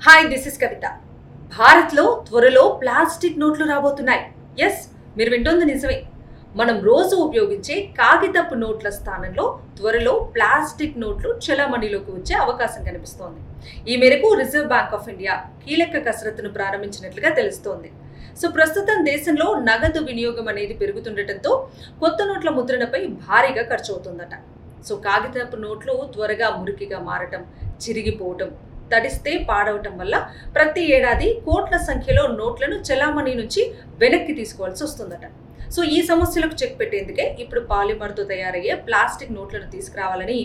Hi, this is కవిత. భారత్లో త్వరలో plastic నోట్లు రాబోతున్నాయి. ఎస్, మీరు వింటోంది నిజమే. మనం రోజు ఉపయోగించే కాగితపు నోట్ల స్థానంలో త్వరలో ప్లాస్టిక్ నోట్లు చలామణిలోకి వచ్చే అవకాశం కనిపిస్తోంది. ఈ మేరకు రిజర్వ్ బ్యాంక్ ఆఫ్ ఇండియా కీలక కసరత్తును ప్రారంభించినట్లుగా తెలుస్తోంది. సో ప్రస్తుతం దేశంలో నగదు వినియోగం అనేది పెరుగుతుండటంతో కొత్త నోట్ల ముద్రణపై భారీగా ఖర్చు అవుతుందట. సో కాగితపు నోట్లు త్వరగా మురికిగా మారటం, చిరిగిపోవటం, తడిస్తే పాడవటం వల్ల ప్రతి ఏడాది కోట్ల సంఖ్యలో నోట్లను చలామణి నుంచి వెనక్కి తీసుకోవాల్సి వస్తుందట. సో ఈ సమస్యలకు చెక్ పెట్టేందుకే ఇప్పుడు పాలిమర్తో తయారయ్యే ప్లాస్టిక్ నోట్లను తీసుకురావాలని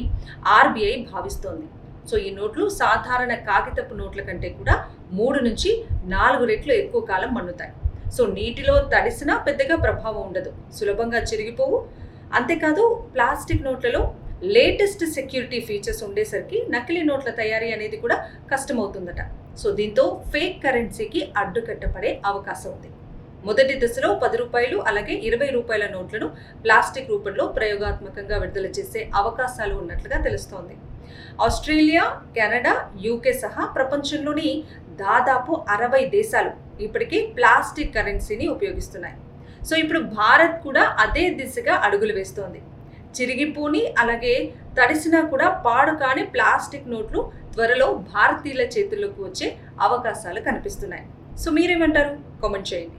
ఆర్బీఐ భావిస్తోంది. సో ఈ నోట్లు సాధారణ కాగితపు నోట్ల కంటే కూడా 3 నుంచి 4 రెట్లు ఎక్కువ కాలం మన్నుతాయి. సో నీటిలో తడిసినా పెద్దగా ప్రభావం ఉండదు, సులభంగా చిరిగిపోవు. అంతేకాదు ప్లాస్టిక్ నోట్లలో లేటెస్ట్ సెక్యూరిటీ ఫీచర్స్ ఉండేసరికి నకిలీ నోట్ల తయారీ అనేది కూడా కష్టమవుతుందట. సో దీంతో ఫేక్ కరెన్సీకి అడ్డుకట్టపడే అవకాశం ఉంది. మొదటి దశలో 10 రూపాయలు అలాగే 20 రూపాయల నోట్లను ప్లాస్టిక్ రూపంలో ప్రయోగాత్మకంగా విడుదల చేసే అవకాశాలు ఉన్నట్లుగా తెలుస్తోంది. ఆస్ట్రేలియా, కెనడా, యూకే సహా ప్రపంచంలోని దాదాపు 60 దేశాలు ఇప్పటికీ ప్లాస్టిక్ కరెన్సీని ఉపయోగిస్తున్నాయి. సో ఇప్పుడు భారత్ కూడా అదే దిశగా అడుగులు వేస్తోంది. చిరిగిపోని అలాగే తడిసినా కూడా పాడు కాని ప్లాస్టిక్ నోట్లు త్వరలో భారతీయుల చేతుల్లోకి వచ్చే అవకాశాలు కనిపిస్తున్నాయి. సో మీరేమంటారు? కామెంట్ చేయండి.